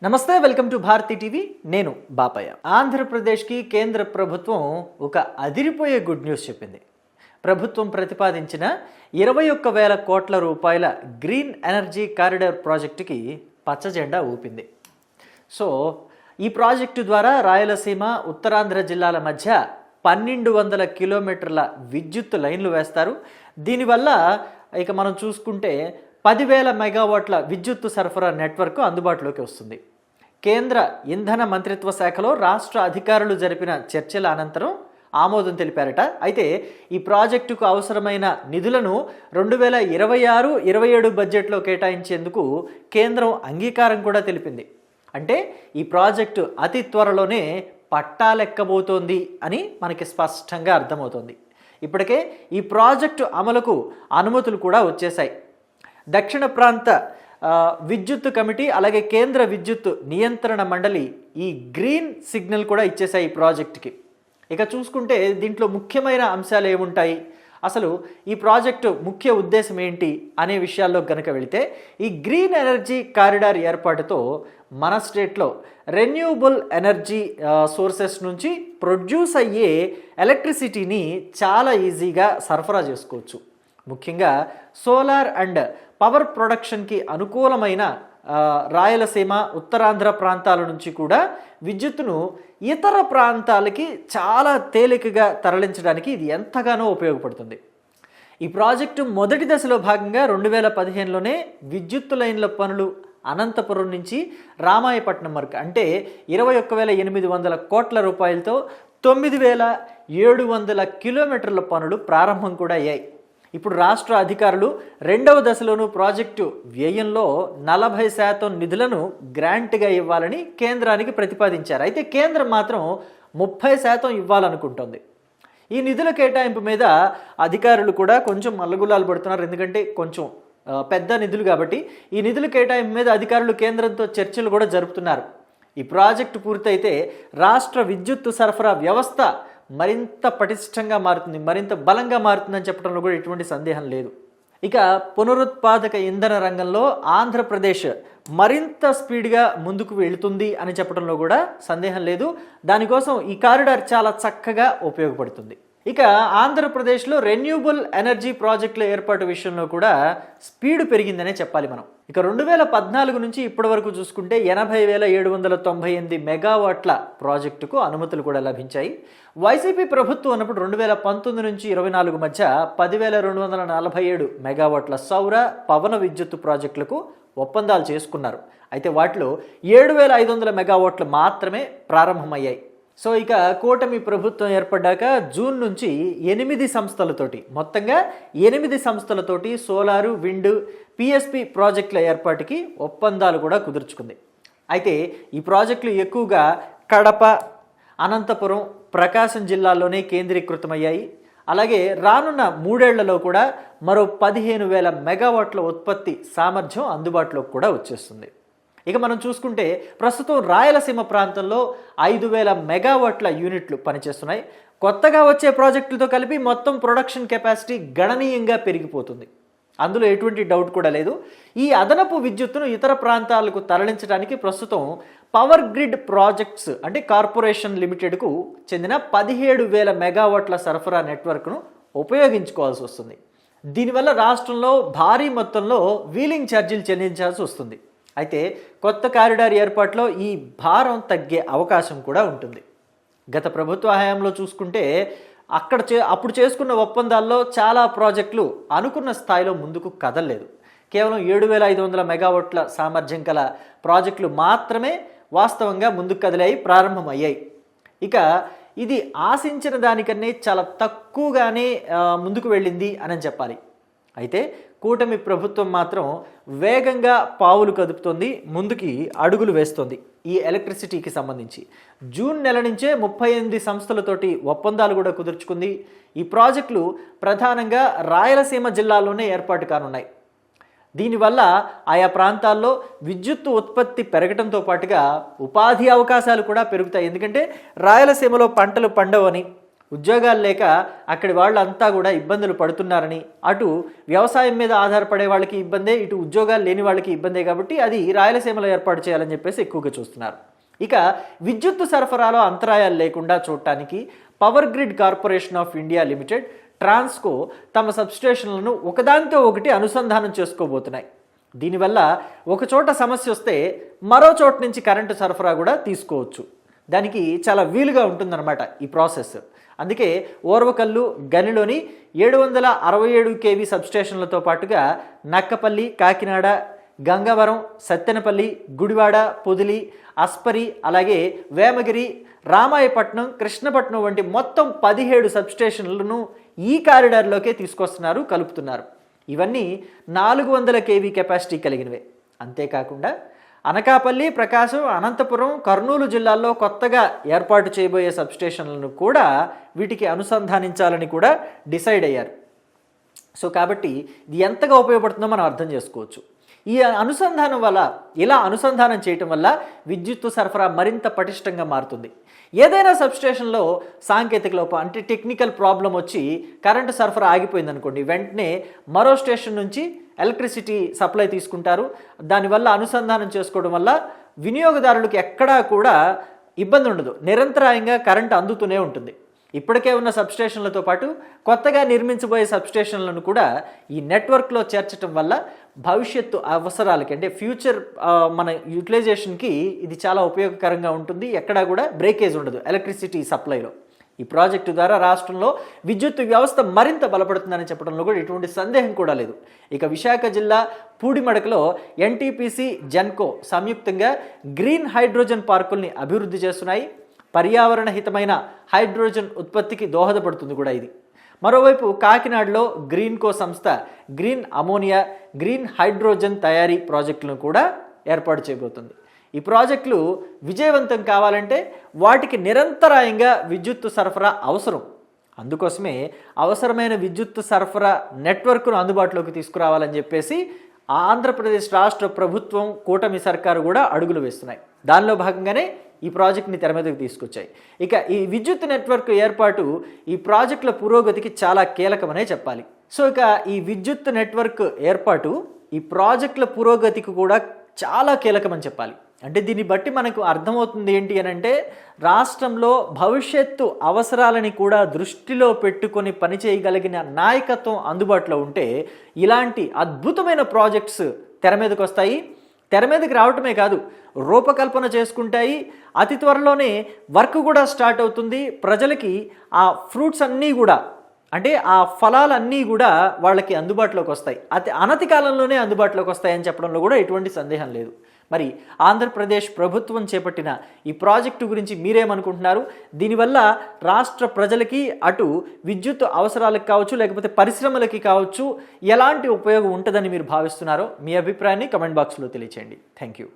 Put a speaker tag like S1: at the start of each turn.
S1: నమస్తే, welcome to Bharati TV. నేను బాపయ్య. ఆంధ్రప్రదేశ్కి కేంద్ర ప్రభుత్వం ఒక అదిరిపోయే గుడ్ న్యూస్ చెప్పింది. ప్రభుత్వం ప్రతిపాదించిన 21,000 కోట్ల రూపాయల గ్రీన్ ఎనర్జీ కారిడార్ ప్రాజెక్టుకి పచ్చజెండా ఊపింది. సో ఈ ప్రాజెక్టు ద్వారా రాయలసీమ, ఉత్తరాంధ్ర జిల్లాల మధ్య 1200 కిలోమీటర్ల విద్యుత్ లైన్లు వేస్తారు. దీనివల్ల ఇక మనం చూసుకుంటే 10,000 మెగావాట్ల విద్యుత్ సరఫరా నెట్వర్క్ అందుబాటులోకి వస్తుంది. కేంద్ర ఇంధన మంత్రిత్వ శాఖలో రాష్ట్ర అధికారులు జరిపిన చర్చల అనంతరం ఆమోదం తెలిపారట. అయితే ఈ ప్రాజెక్టుకు అవసరమైన నిధులను 2026-27 బడ్జెట్లో కేటాయించేందుకు కేంద్రం అంగీకారం కూడా తెలిపింది. అంటే ఈ ప్రాజెక్టు అతి త్వరలోనే పట్టాలెక్కబోతోంది అని మనకి స్పష్టంగా అర్థమవుతోంది. ఇప్పటికే ఈ ప్రాజెక్టు అమలుకు అనుమతులు కూడా వచ్చేశాయి. దక్షిణ ప్రాంత విద్యుత్ కమిటీ అలాగే కేంద్ర విద్యుత్ నియంత్రణ మండలి ఈ గ్రీన్ సిగ్నల్ కూడా ఇచ్చేశాయి ఈ ప్రాజెక్టుకి. ఇక చూసుకుంటే దీంట్లో ముఖ్యమైన అంశాలు ఏముంటాయి, అసలు ఈ ప్రాజెక్టు ముఖ్య ఉద్దేశం ఏంటి అనే విషయాల్లో గనక వెళితే, ఈ గ్రీన్ ఎనర్జీ కారిడార్ ఏర్పాటుతో మన స్టేట్లో రెన్యూబుల్ ఎనర్జీ సోర్సెస్ నుంచి ప్రొడ్యూస్ అయ్యే ఎలక్ట్రిసిటీని చాలా ఈజీగా సరఫరా చేసుకోవచ్చు. ముఖ్యంగా సోలార్ అండ్ పవర్ ప్రొడక్షన్కి అనుకూలమైన రాయలసీమ, ఉత్తరాంధ్ర ప్రాంతాల నుంచి కూడా విద్యుత్తును ఇతర ప్రాంతాలకి చాలా తేలికగా తరలించడానికి ఇది ఎంతగానో ఉపయోగపడుతుంది. ఈ ప్రాజెక్టు మొదటి దశలో భాగంగా 2015లోనే విద్యుత్తు లైన్ల పనులు అనంతపురం నుంచి రామాయపట్నం వరకు అంటే 21,800 కోట్ల రూపాయలతో 9,700 కిలోమీటర్ల పనులు ప్రారంభం కూడా అయ్యాయి. ఇప్పుడు రాష్ట్ర అధికారులు రెండవ దశలోనూ ప్రాజెక్టు వ్యయంలో 40% నిధులను గ్రాంట్గా ఇవ్వాలని కేంద్రానికి ప్రతిపాదించారు. అయితే కేంద్రం మాత్రం 30% ఇవ్వాలనుకుంటోంది. ఈ నిధుల కేటాయింపు మీద అధికారులు కూడా కొంచెం మల్లగుల్లాలు పడుతున్నారు. ఎందుకంటే కొంచెం పెద్ద నిధులు కాబట్టి ఈ నిధుల కేటాయింపు మీద అధికారులు కేంద్రంతో చర్చలు కూడా జరుపుతున్నారు. ఈ ప్రాజెక్టు పూర్తయితే రాష్ట్ర విద్యుత్తు సరఫరా వ్యవస్థ మరింత పటిష్టంగా మారుతుంది, మరింత బలంగా మారుతుందని చెప్పడంలో కూడా ఎటువంటి సందేహం లేదు. ఇక పునరుత్పాదక ఇంధన రంగంలో ఆంధ్రప్రదేశ్ మరింత స్పీడ్గా ముందుకు వెళుతుంది అని చెప్పడంలో కూడా సందేహం లేదు. దానికోసం ఈ కారిడార్ చాలా చక్కగా ఉపయోగపడుతుంది. ఇక ఆంధ్రప్రదేశ్లో రెన్యూబుల్ ఎనర్జీ ప్రాజెక్టుల ఏర్పాటు విషయంలో కూడా స్పీడ్ పెరిగిందనే చెప్పాలి మనం. ఇక 2014 నుంచి ఇప్పటి వరకు చూసుకుంటే 80,798 మెగావాట్ల ప్రాజెక్టుకు అనుమతులు కూడా లభించాయి. వైసీపీ ప్రభుత్వం ఉన్నప్పుడు 2019 నుంచి 24 మధ్య 10,247 మెగావాట్ల సౌర, పవన విద్యుత్ ప్రాజెక్టులకు ఒప్పందాలు చేసుకున్నారు. అయితే వాటిలో 7,500 మెగావాట్లు మాత్రమే ప్రారంభమయ్యాయి. సో ఇక కూటమి ప్రభుత్వం ఏర్పడ్డాక జూన్ నుంచి 8 సంస్థలతోటి, మొత్తంగా 8 సంస్థలతోటి సోలారు, విండ్, పిఎస్పి ప్రాజెక్టుల ఏర్పాటుకి ఒప్పందాలు కూడా కుదుర్చుకుంది. అయితే ఈ ప్రాజెక్టులు ఎక్కువగా కడప, అనంతపురం, ప్రకాశం జిల్లాల్లోనే కేంద్రీకృతమయ్యాయి. అలాగే రానున్న 3 ఏళ్లలో కూడా మరో 15,000 మెగావాట్ల ఉత్పత్తి సామర్థ్యం అందుబాటులోకి కూడా వచ్చేస్తుంది. ఇక మనం చూసుకుంటే ప్రస్తుతం రాయలసీమ ప్రాంతంలో 5,000 మెగావాట్ల యూనిట్లు పనిచేస్తున్నాయి. కొత్తగా వచ్చే ప్రాజెక్టులతో కలిపి మొత్తం ప్రొడక్షన్ కెపాసిటీ గణనీయంగా పెరిగిపోతుంది. అందులో ఎటువంటి డౌట్ కూడా లేదు. ఈ అదనపు విద్యుత్తును ఇతర ప్రాంతాలకు తరలించడానికి ప్రస్తుతం పవర్ గ్రిడ్ ప్రాజెక్ట్స్ అంటే కార్పొరేషన్ లిమిటెడ్కు చెందిన 17,000 మెగావాట్ల సరఫరా నెట్వర్క్ను ఉపయోగించుకోవాల్సి వస్తుంది. దీనివల్ల రాష్ట్రంలో భారీ మొత్తంలో వీలింగ్ ఛార్జీలు చెల్లించాల్సి వస్తుంది. అయితే కొత్త కారిడార్ ఏర్పాటులో ఈ భారం తగ్గే అవకాశం కూడా ఉంటుంది. గత ప్రభుత్వ హయాంలో చూసుకుంటే అప్పుడు చేసుకున్న ఒప్పందాల్లో చాలా ప్రాజెక్టులు అనుకున్న స్థాయిలో ముందుకు కదలలేదు. కేవలం 7,500 మెగావాట్ల సామర్థ్యం గల ప్రాజెక్టులు మాత్రమే వాస్తవంగా ముందుకు కదిలాయి, ప్రారంభమయ్యాయి. ఇక ఇది ఆశించిన దానికన్నా చాలా తక్కువగానే ముందుకు వెళ్ళింది అని చెప్పాలి. అయితే కూటమి ప్రభుత్వం మాత్రం వేగంగా పావులు కదుపుతోంది, ముందుకి అడుగులు వేస్తోంది. ఈ ఎలక్ట్రిసిటీకి సంబంధించి జూన్ నెల నుంచే 38 సంస్థలతోటి ఒప్పందాలు కూడా కుదుర్చుకుంది. ఈ ప్రాజెక్టులు ప్రధానంగా రాయలసీమ జిల్లాలోనే ఏర్పాటు కానున్నాయి. దీనివల్ల ఆయా ప్రాంతాల్లో విద్యుత్తు ఉత్పత్తి పెరగడంతో పాటుగా ఉపాధి అవకాశాలు కూడా పెరుగుతాయి. ఎందుకంటే రాయలసీమలో పంటలు పండవని, ఉద్యోగాలు లేక అక్కడి వాళ్ళంతా కూడా ఇబ్బందులు పడుతున్నారని, అటు వ్యవసాయం మీద ఆధారపడే వాళ్ళకి ఇబ్బందే, ఇటు ఉద్యోగాలు లేని వాళ్ళకి ఇబ్బందే, కాబట్టి అది రాయలసీమలో ఏర్పాటు చేయాలని చెప్పేసి ఎక్కువగా చూస్తున్నారు. ఇక విద్యుత్తు సరఫరాలో అంతరాయాలు లేకుండా చూడటానికి power grid corporation of India limited, Transco తమ సబ్స్టేషన్లను ఒకదానితో ఒకటి అనుసంధానం చేసుకోబోతున్నాయి. దీనివల్ల ఒక చోట సమస్య వస్తే మరో చోట నుంచి కరెంటు సరఫరా కూడా తీసుకోవచ్చు. దానికి చాలా వీలుగా ఉంటుందన్నమాట ఈ ప్రాసెస్. అందుకే ఓర్వకల్లు, గనిలోని 767 kV సబ్స్టేషన్లతో పాటుగా నక్కపల్లి, కాకినాడ, గంగవరం, సత్తెనపల్లి, గుడివాడ, పొదిలి, అస్పరి, అలాగే వేమగిరి, రామాయపట్నం, కృష్ణపట్నం వంటి మొత్తం 17 సబ్స్టేషన్లను ఈ కారిడార్లోకే తీసుకొస్తున్నారు, కలుపుతున్నారు. ఇవన్నీ 400 kV కెపాసిటీ కలిగినవే. అంతేకాకుండా అనకాపల్లి, ప్రకాశం, అనంతపురం, కర్నూలు జిల్లాల్లో కొత్తగా ఏర్పాటు చేయబోయే సబ్స్టేషన్లను కూడా వీటికి అనుసంధానించాలని కూడా డిసైడ్ అయ్యారు. సో కాబట్టి ఇది ఎంతగా ఉపయోగపడుతుందో మనం అర్థం చేసుకోవచ్చు. ఈ అనుసంధానం వల్ల, ఇలా అనుసంధానం చేయటం వల్ల విద్యుత్తు సరఫరా మరింత పటిష్టంగా మారుతుంది. ఏదైనా సబ్స్టేషన్లో సాంకేతిక లోపం అంటే టెక్నికల్ ప్రాబ్లం వచ్చి కరెంటు సరఫరా ఆగిపోయింది అనుకోండి, వెంటనే మరో స్టేషన్ నుంచి ఎలక్ట్రిసిటీ సప్లై తీసుకుంటారు. దానివల్ల అనుసంధానం చేసుకోవడం వల్ల వినియోగదారులకు ఎక్కడా కూడా ఇబ్బంది ఉండదు, నిరంతరాయంగా కరెంటు అందుతూనే ఉంటుంది. ఇప్పటికే ఉన్న సబ్స్టేషన్లతో పాటు కొత్తగా నిర్మించబోయే సబ్స్టేషన్లను కూడా ఈ నెట్వర్క్లో చేర్చడం వల్ల భవిష్యత్తు అవసరాలకి, అంటే ఫ్యూచర్ మన యూటిలైజేషన్కి ఇది చాలా ఉపయోగకరంగా ఉంటుంది. ఎక్కడా కూడా బ్రేకేజ్ ఉండదు ఎలక్ట్రిసిటీ సప్లైలో. ఈ ప్రాజెక్టు ద్వారా రాష్ట్రంలో విద్యుత్ వ్యవస్థ మరింత బలపడుతుందని చెప్పడంలో కూడా ఎటువంటి సందేహం కూడా లేదు. ఇక విశాఖ జిల్లా పూడిమడకలో ఎన్టీపీసీ, జెన్కో సంయుక్తంగా గ్రీన్ హైడ్రోజన్ పార్కుల్ని అభివృద్ధి చేస్తున్నాయి. పర్యావరణ హితమైన హైడ్రోజన్ ఉత్పత్తికి దోహదపడుతుంది కూడా ఇది. మరోవైపు కాకినాడలో గ్రీన్కో సంస్థ గ్రీన్ అమోనియా, గ్రీన్ హైడ్రోజన్ తయారీ ప్రాజెక్టులను కూడా ఏర్పాటు చేయబోతుంది. ఈ ప్రాజెక్టులు విజయవంతం కావాలంటే వాటికి నిరంతరాయంగా విద్యుత్తు సరఫరా అవసరం. అందుకోసమే అవసరమైన విద్యుత్తు సరఫరా నెట్వర్క్ను అందుబాటులోకి తీసుకురావాలని చెప్పేసి ఆంధ్రప్రదేశ్ రాష్ట్ర ప్రభుత్వం, కూటమి సర్కారు కూడా అడుగులు వేస్తున్నాయి. దానిలో భాగంగానే ఈ ప్రాజెక్ట్ని తెర మీదకి తీసుకొచ్చాయి. ఇక ఈ విద్యుత్ నెట్వర్క్ ఏర్పాటు ఈ ప్రాజెక్టుల పురోగతికి చాలా కీలకమనే చెప్పాలి. సో ఇక ఈ విద్యుత్ నెట్వర్క్ ఏర్పాటు ఈ ప్రాజెక్టుల పురోగతికి కూడా చాలా కీలకమని చెప్పాలి. అంటే దీన్ని బట్టి మనకు అర్థమవుతుంది ఏంటి అని అంటే, రాష్ట్రంలో భవిష్యత్తు అవసరాలని కూడా దృష్టిలో పెట్టుకొని పనిచేయగలిగిన నాయకత్వం అందుబాటులో ఉంటే ఇలాంటి అద్భుతమైన ప్రాజెక్ట్స్ తెర మీదకి వస్తాయి. తెర మీదకి రావటమే కాదు, రూపకల్పన చేసుకుంటాయి. అతి త్వరలోనే వర్క్ కూడా స్టార్ట్ అవుతుంది. ప్రజలకి ఆ ఫ్రూట్స్ అన్నీ కూడా, అంటే ఆ ఫలాలన్నీ కూడా వాళ్ళకి అందుబాటులోకి వస్తాయి. అనతి కాలంలోనే అందుబాటులోకి వస్తాయని చెప్పడంలో కూడా ఎటువంటి సందేహం లేదు. మరి ఆంధ్రప్రదేశ్ ప్రభుత్వం చేపట్టిన ఈ ప్రాజెక్టు గురించి మీరేమనుకుంటున్నారు? దీనివల్ల రాష్ట్ర ప్రజలకి, అటు విద్యుత్ అవసరాలకు కావచ్చు, లేకపోతే పరిశ్రమలకి కావచ్చు, ఎలాంటి ఉపయోగం ఉంటుందని మీరు భావిస్తున్నారో మీ అభిప్రాయాన్ని కమెంట్ బాక్స్లో తెలియచేయండి. Thank you.